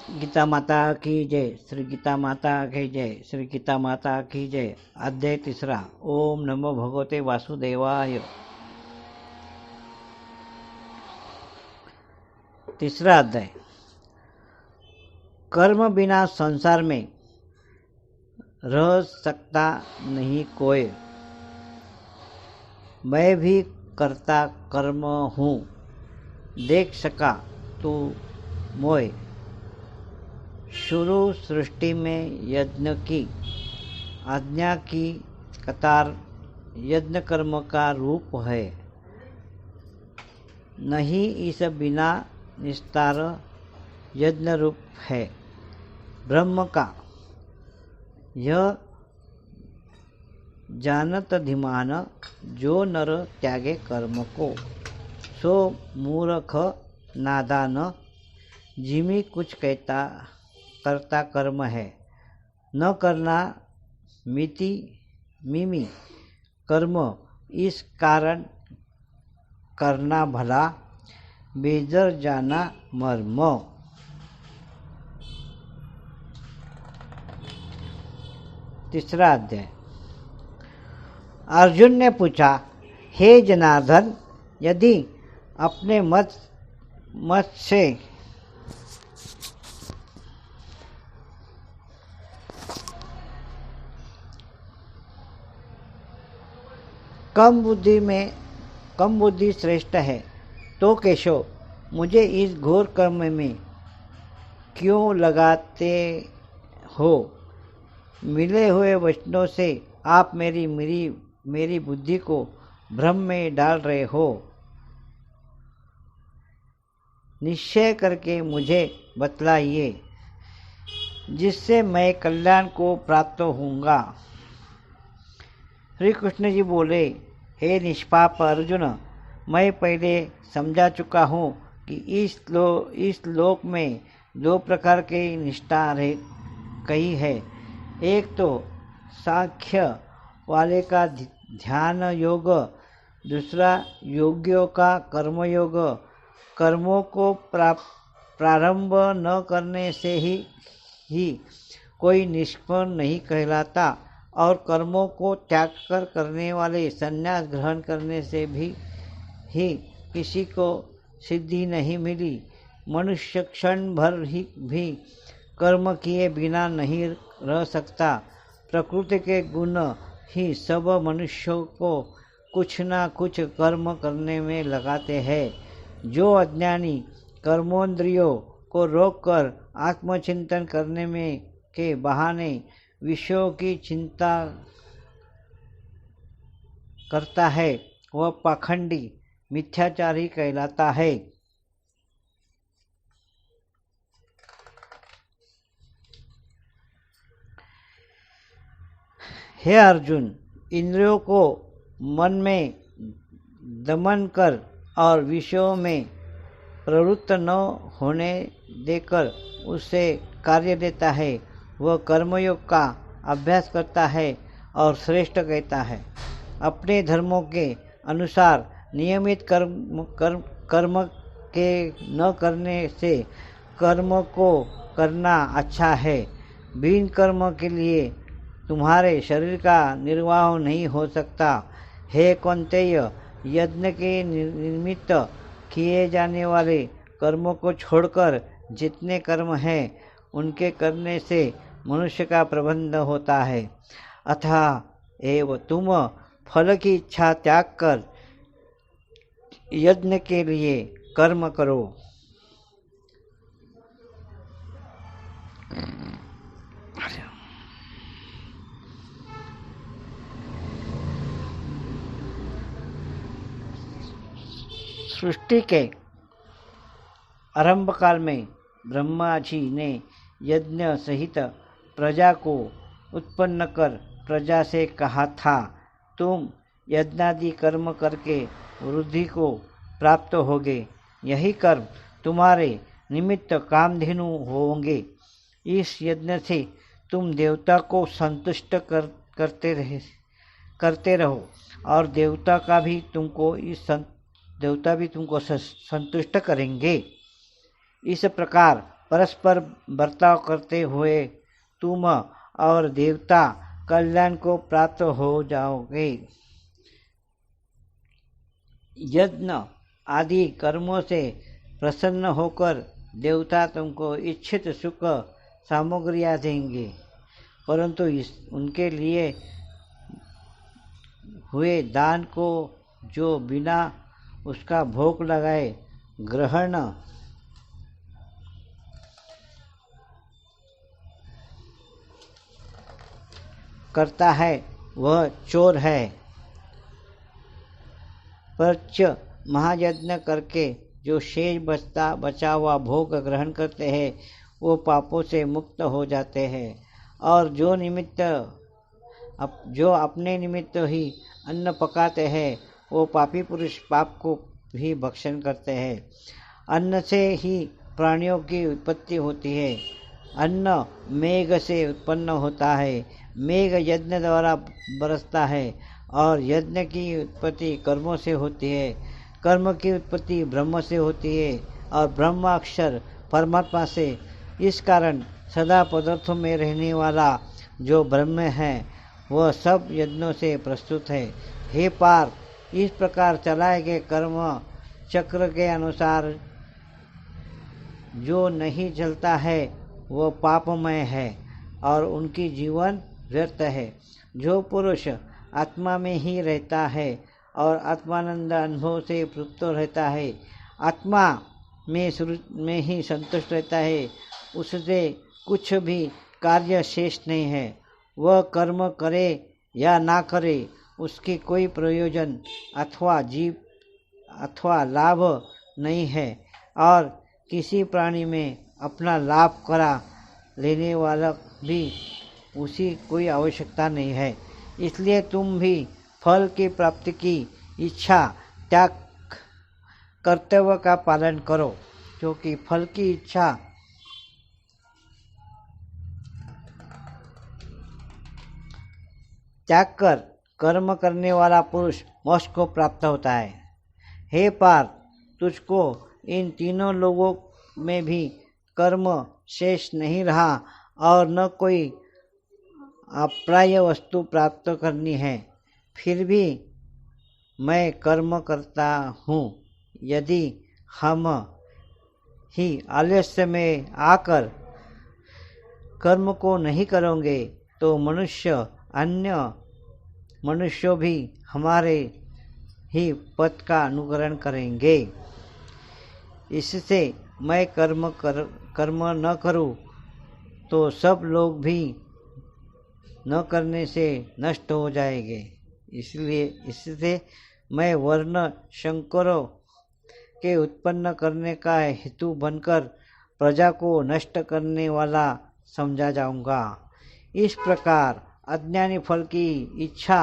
गीता माता की जय। श्री गीता माता की जय। श्री गीता माता की जय। अध्याय 3। ओम नमो भगवते वासुदेवाय। तीसरा अध्याय। कर्म बिना संसार में रह सकता नहीं कोई। मैं भी करता कर्म हूँ, देख सका तू मोय। शुरू सृष्टि में यज्ञ की आज्ञा की कतार यज्ञ कर्म का रूप है। नहीं इस बिना निस्तार यज्ञ रूप है। ब्रह्म का यह जानत धीमान, जो नर त्यागे कर्म को, सो मूर्ख नादान। जिमी कुछ कहता करता कर्म है, न करना मिति मिमी कर्म। इस कारण करना भला, बेजर जाना मर्म। तीसरा अध्याय। अर्जुन ने पूछा, हे जनार्दन, यदि अपने मत से कम बुद्धि श्रेष्ठ है, तो केशव मुझे इस घोर कर्म में क्यों लगाते हो? मिले हुए वचनों से आप मेरी बुद्धि को भ्रम में डाल रहे हो। निश्चय करके मुझे बतलाइए, जिससे मैं कल्याण को प्राप्त होऊंगा। श्री कृष्ण जी बोले, हे निष्पाप अर्जुन, मैं पहले समझा चुका हूँ कि इस लोक में 2 प्रकार की निष्ठा कही है। एक तो सांख्य वाले का ध्यान योग, दूसरा योगियों का कर्म योग। कर्मों को प्रारंभ न करने से ही कोई निष्फल नहीं कहलाता, और कर्मों को त्याग कर करने वाले संन्यास ग्रहण करने से भी किसी को सिद्धि नहीं मिली। मनुष्य क्षण भर भी कर्म किए बिना नहीं रह सकता। प्रकृति के गुण ही सब मनुष्यों को कुछ ना कुछ कर्म करने में लगाते हैं। जो अज्ञानी कर्मेंद्रियों को रोककर आत्मचिंतन करने में के बहाने विषयों की चिंता करता है, वह पाखंडी मिथ्याचारी कहलाता है। हे अर्जुन, इंद्रियों को मन में दमन कर और विषयों में प्रवृत्त न होने देकर उसे कार्य देता है, वह कर्मयोग का अभ्यास करता है और श्रेष्ठ कहता है। अपने धर्मों के अनुसार नियमित कर्म के न करने से कर्म को करना अच्छा है। बिन कर्म के लिए तुम्हारे शरीर का निर्वाह नहीं हो सकता। हे कौन्तेय, यज्ञ के निमित्त किए जाने वाले कर्मों को छोड़कर जितने कर्म हैं, उनके करने से मनुष्य का प्रबंध होता है। अतः एव तुम फल की इच्छा त्याग कर यज्ञ के लिए कर्म करो। सृष्टि के आरंभ काल में ब्रह्मा जी ने यज्ञ सहित प्रजा को उत्पन्न कर प्रजा से कहा था, तुम यज्ञादि कर्म करके वृद्धि को प्राप्त होगे। यही कर्म तुम्हारे निमित्त कामधेनु होंगे। इस यज्ञ से तुम देवता को संतुष्ट करते रहो, और देवता भी तुमको संतुष्ट करेंगे। इस प्रकार परस्पर बर्ताव करते हुए तुम और देवता कल्याण को प्राप्त हो जाओगे। यज्ञ आदि कर्मों से प्रसन्न होकर देवता तुमको इच्छित सुख सामग्रियां देंगे, परंतु उनके लिए हुए दान को जो बिना उसका भोग लगाए ग्रहण करता है वह चोर है। परच महायज्ञ करके जो शेष बचा हुआ भोग ग्रहण करते हैं वो पापों से मुक्त हो जाते हैं, और जो अपने निमित्त ही अन्न पकाते हैं वो पापी पुरुष पाप को भी भक्षण करते हैं। अन्न से ही प्राणियों की उत्पत्ति होती है। अन्न मेघ से उत्पन्न होता है, मेघ यज्ञ द्वारा बरसता है, और यज्ञ की उत्पत्ति कर्मों से होती है, कर्म की उत्पत्ति ब्रह्म से होती है, और ब्रह्म अक्षर परमात्मा से। इस कारण सदा पदार्थों में रहने वाला जो ब्रह्म है वह सब यज्ञों से प्रस्तुत है। हे पार, इस प्रकार चलाए गए कर्म चक्र के अनुसार जो नहीं चलता है वह पापमय है और उनकी जीवन व्यर्थ है। जो पुरुष आत्मा में ही रहता है और आत्मानंद अनुभव से तृप्त रहता है, आत्मा में ही संतुष्ट रहता है, उससे कुछ भी कार्य शेष नहीं है। वह कर्म करे या ना करे उसकी कोई प्रयोजन अथवा लाभ नहीं है, और किसी प्राणी में अपना लाभ करा लेने वाला भी उसी कोई आवश्यकता नहीं है। इसलिए तुम भी फल की प्राप्ति की इच्छा त्याग कर्तव्य का पालन करो, क्योंकि फल की इच्छा त्याग कर कर्म करने वाला पुरुष मोक्ष को प्राप्त होता है। हे पार, तुझको इन तीनों लोगों में भी कर्म शेष नहीं रहा और न कोई अप्राय वस्तु प्राप्त करनी है, फिर भी मैं कर्म करता हूँ। यदि हम ही आलस्य में आकर कर्म को नहीं करेंगे तो अन्य मनुष्यों भी हमारे ही पथ का अनुकरण करेंगे। इससे मैं कर्म न करूं तो सब लोग भी न करने से नष्ट हो जाएंगे। इससे मैं वर्ण शंकरों के उत्पन्न करने का हेतु बनकर प्रजा को नष्ट करने वाला समझा जाऊंगा। इस प्रकार अज्ञानी फल की इच्छा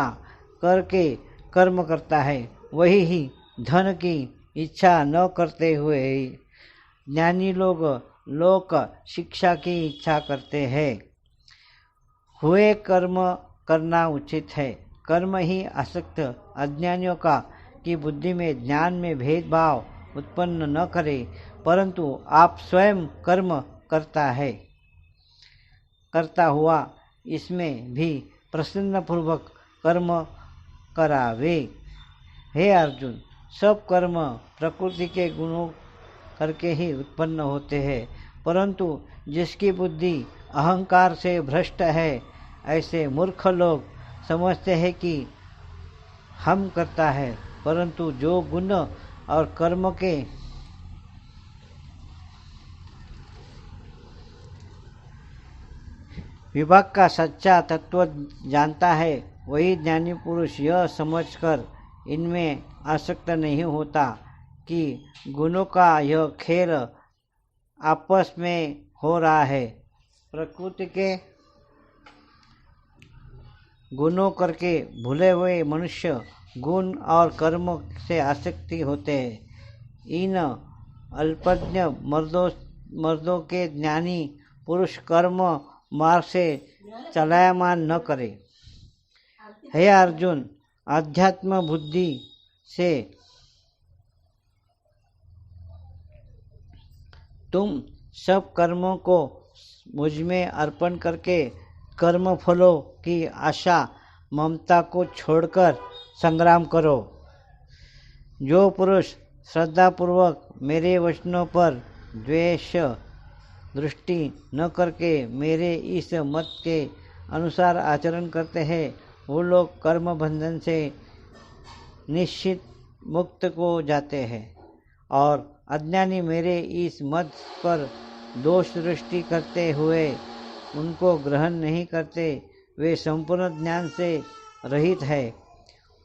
करके कर्म करता है, वही ही धन की इच्छा न करते हुए ज्ञानी लोक शिक्षा की इच्छा करते हैं। हुए कर्म करना उचित है। कर्म ही आसक्त अज्ञानियों का की बुद्धि में ज्ञान में भेदभाव उत्पन्न न करे, परंतु आप स्वयं कर्म करता हुआ इसमें भी प्रसन्न पूर्वक कर्म करावे। हे अर्जुन, सब कर्म प्रकृति के गुणों करके ही उत्पन्न होते हैं, परंतु जिसकी बुद्धि अहंकार से भ्रष्ट है ऐसे मूर्ख लोग समझते हैं कि हम करता है, परंतु जो गुण और कर्म के विभाग का सच्चा तत्व जानता है, वही ज्ञानी पुरुष यह समझकर इनमें आसक्त नहीं होता कि गुणों का यह खेल आपस में हो रहा है। प्रकृति के गुणों करके भूले हुए मनुष्य गुण और कर्म से आसक्ति होते हैं। इन अल्पज्ञ मर्दों के ज्ञानी पुरुष कर्म मार्ग से चलायमान न करे। हे अर्जुन, अध्यात्म बुद्धि से तुम सब कर्मों को मुझ में अर्पण करके कर्म फलों की आशा ममता को छोड़कर संग्राम करो। जो पुरुष श्रद्धापूर्वक मेरे वचनों पर द्वेष दृष्टि न करके मेरे इस मत के अनुसार आचरण करते हैं, वो लोग कर्म बंधन से निश्चित मुक्त को जाते हैं। और अज्ञानी मेरे इस मत पर दोष दृष्टि करते हुए उनको ग्रहण नहीं करते, वे संपूर्ण ज्ञान से रहित है,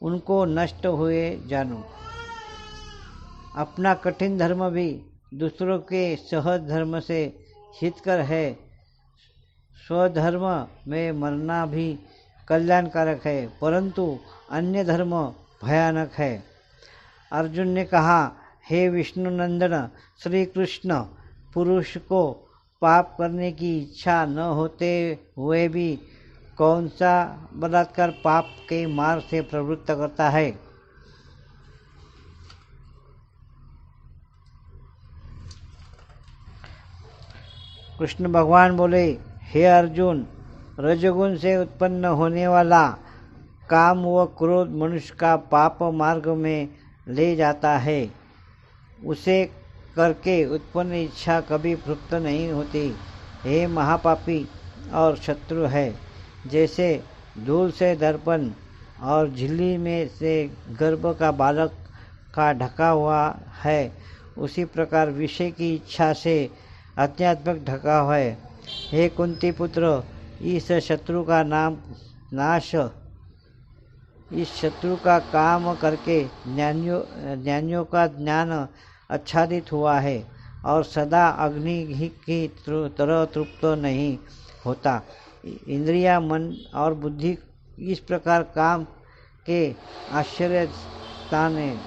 उनको नष्ट हुए जानो। अपना कठिन धर्म भी दूसरों के सहज धर्म से हितकर है। स्वधर्म में मरना भी कल्याणकारक है, परंतु अन्य धर्म भयानक है। अर्जुन ने कहा, हे विष्णु नंदन श्री कृष्ण, पुरुष को पाप करने की इच्छा न होते हुए भी कौन सा बलात्कार पाप के मार्ग से प्रवृत्त करता है? कृष्ण भगवान बोले, हे अर्जुन, रजोगुण से उत्पन्न होने वाला काम व क्रोध मनुष्य का पाप मार्ग में ले जाता है। उसे करके उत्पन्न इच्छा कभी तृप्त नहीं होती। हे महापापी और शत्रु है, जैसे धूल से दर्पण और झिल्ली में से गर्भ का बालक का ढका हुआ है, उसी प्रकार विषय की इच्छा से अध्यात्मक ढका हुआ है। हे कुंती पुत्र, इस शत्रु का इस शत्रु का काम करके ज्ञानियों का ज्ञान आच्छादित हुआ है और सदा अग्नि की तरह तृप्त नहीं होता। इंद्रिया, मन और बुद्धि इस प्रकार काम के आश्चर्य स्थान है।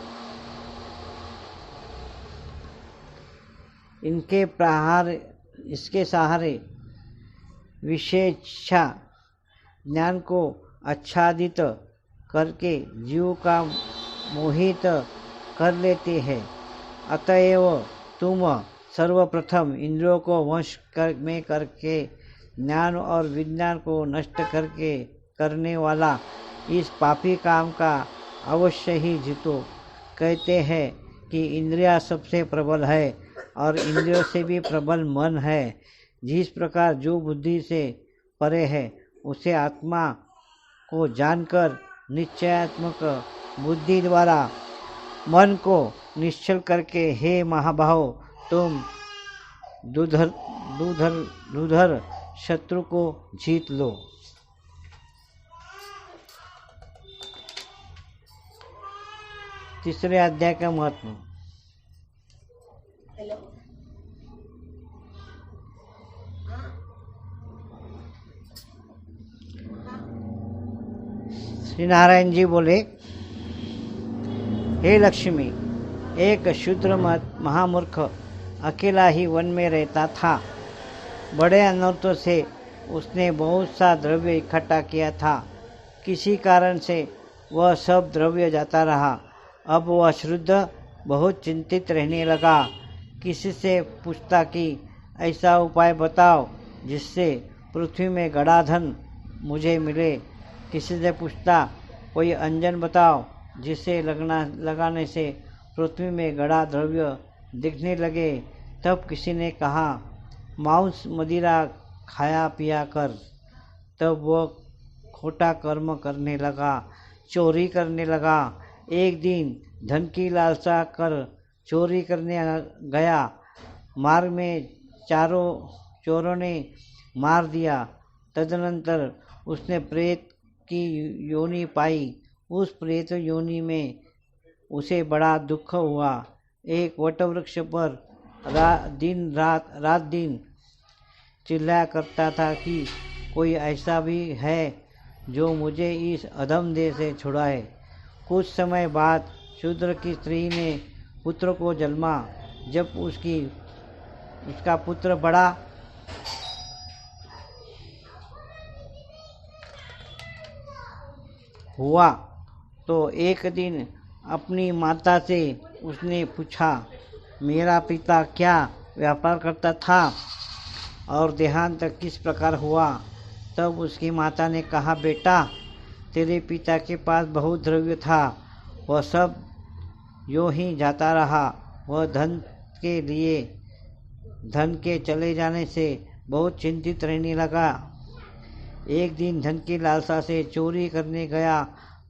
इसके सहारे विशेषा ज्ञान को आच्छादित करके जीव का मोहित कर लेते हैं। अतएव तुम सर्वप्रथम इंद्रियों को वश में करके ज्ञान और विज्ञान को नष्ट करने वाला इस पापी काम का अवश्य ही जीतो। कहते हैं कि इंद्रिया सबसे प्रबल है और इंद्रियों से भी प्रबल मन है। जिस प्रकार जो बुद्धि से परे है, उसे आत्मा को जानकर निश्चयात्मक बुद्धि द्वारा मन को निश्चल करके, हे महाभाव, तुम दूधर शत्रु को जीत लो। तीसरे अध्याय का महत्व। श्री नारायण जी बोले, हे लक्ष्मी, एक शूद्र महामूर्ख अकेला ही वन में रहता था। बड़े अनर्थों से उसने बहुत सा द्रव्य इकट्ठा किया था। किसी कारण से वह सब द्रव्य जाता रहा। अब वह शुद्ध बहुत चिंतित रहने लगा। किसी से पूछता कि ऐसा उपाय बताओ जिससे पृथ्वी में गड़ा धन मुझे मिले। किसी से पूछता, कोई अंजन बताओ जिसे लगाने से पृथ्वी में गड़ा द्रव्य दिखने लगे। तब किसी ने कहा, मांस मदिरा खाया पिया कर। तब वह खोटा कर्म करने लगा, चोरी करने लगा। एक दिन धन की लालसा कर चोरी करने गया। मार्ग में चोरों ने मार दिया। तदनंतर उसने प्रेत की योनि पाई। उस प्रेत योनि में उसे बड़ा दुख हुआ। एक वटवृक्ष पर रात दिन चिल्लाया करता था कि कोई ऐसा भी है जो मुझे इस अधम देह से छुड़ाए। कुछ समय बाद शूद्र की स्त्री ने पुत्र को जन्मा। जब उसका पुत्र बड़ा हुआ तो एक दिन अपनी माता से उसने पूछा, मेरा पिता क्या व्यापार करता था और देहांत किस प्रकार हुआ। तब उसकी माता ने कहा, बेटा, तेरे पिता के पास बहुत द्रव्य था, वह सब यूं ही जाता रहा। वह धन के चले जाने से बहुत चिंतित रहने लगा। एक दिन धन की लालसा से चोरी करने गया,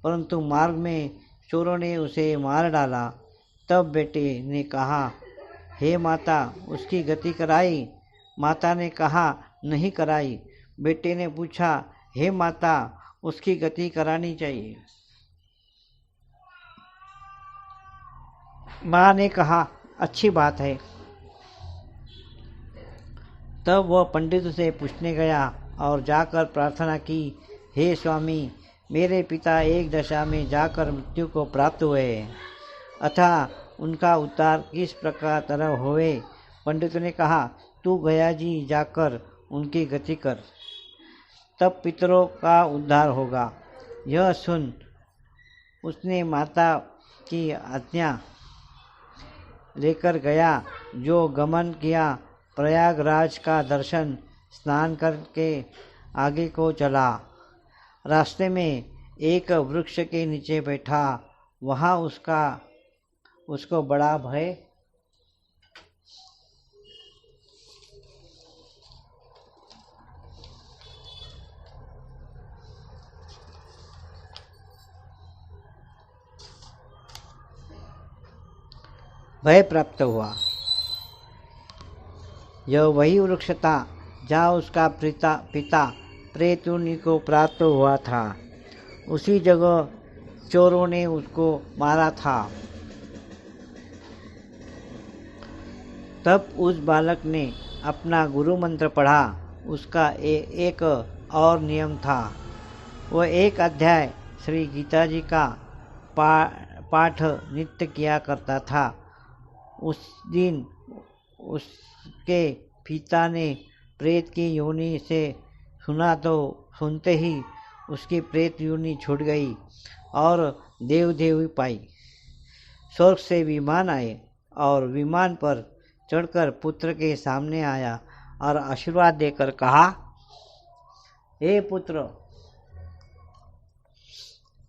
परंतु मार्ग में चोरों ने उसे मार डाला। तब बेटे ने कहा, हे माता, उसकी गति कराई? माता ने कहा, नहीं कराई। बेटे ने पूछा, हे माता, उसकी गति करानी चाहिए। माँ ने कहा, अच्छी बात है। तब वह पंडित से पूछने गया और जाकर प्रार्थना की, हे स्वामी, मेरे पिता एक दशा में जाकर मृत्यु को प्राप्त हुए, अतः उनका उद्धार किस प्रकार तरह होवे। पंडित ने कहा, तू गया जी जाकर उनकी गति कर, तब पितरों का उद्धार होगा। यह सुन उसने माता की आज्ञा लेकर गया, जो गमन किया। प्रयागराज का दर्शन स्नान करके आगे को चला। रास्ते में एक वृक्ष के नीचे बैठा। वहाँ उसको बड़ा भय प्राप्त हुआ। यह वही वृक्ष था जहाँ उसका पिता प्रेत योनि को प्राप्त हुआ था। उसी जगह चोरों ने उसको मारा था। तब उस बालक ने अपना गुरु मंत्र पढ़ा। उसका एक और नियम था। वह एक अध्याय श्री गीता जी का पाठ नित्य किया करता था। उस दिन उसके पिता ने प्रेत की योनि से सुना, तो सुनते ही उसकी प्रेत योनि छूट गई और देवी पाई। स्वर्ग से विमान आए और विमान पर चढ़कर पुत्र के सामने आया और आशीर्वाद देकर कहा, हे पुत्र,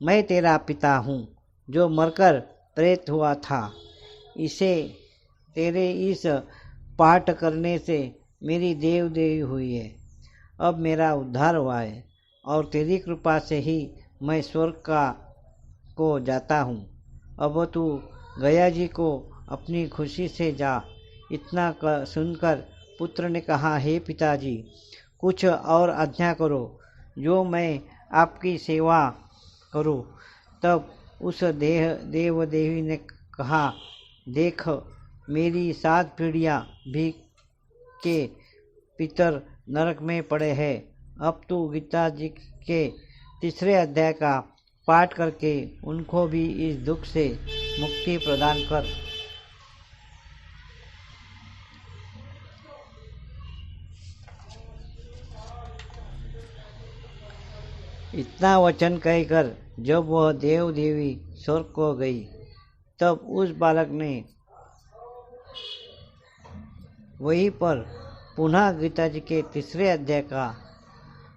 मैं तेरा पिता हूँ जो मरकर प्रेत हुआ था। तेरे इस पाठ करने से मेरी देवी हुई है। अब मेरा उद्धार हुआ है और तेरी कृपा से ही मैं स्वर्ग को जाता हूँ। अब तू गया जी को अपनी खुशी से जा। इतना सुनकर पुत्र ने कहा, हे पिताजी, कुछ और आज्ञा करो जो मैं आपकी सेवा करूँ। तब उस देवी ने कहा, देख, मेरी 7 पीढ़ियाँ भी के पितर नरक में पड़े हैं। अब तू गीता जी के 3 अध्याय का पाठ करके उनको भी इस दुख से मुक्ति प्रदान कर। इतना वचन कहकर जब वह देवी स्वर्ग को गई, तब उस बालक ने वहीं पर पुनः गीता जी के 3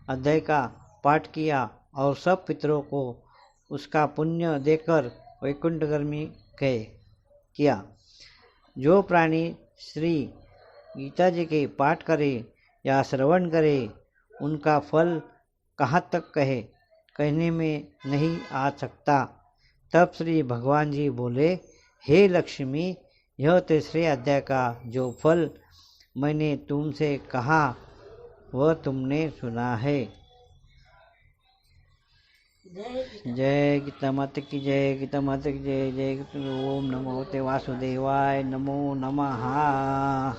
अध्याय का पाठ किया और सब पितरों को उसका पुण्य देकर वैकुंठगामी किया। जो प्राणी श्री गीता जी के पाठ करे या श्रवण करे, उनका फल कहाँ तक कहने में नहीं आ सकता। तब श्री भगवान जी बोले, हे लक्ष्मी, यह 3 अध्याय का जो फल मैंने तुमसे कहा वह तुमने सुना है। जय गीता माता की जय, गीता माता की जय। जय ओम नमो ते वासुदेवाय, नमो नमः।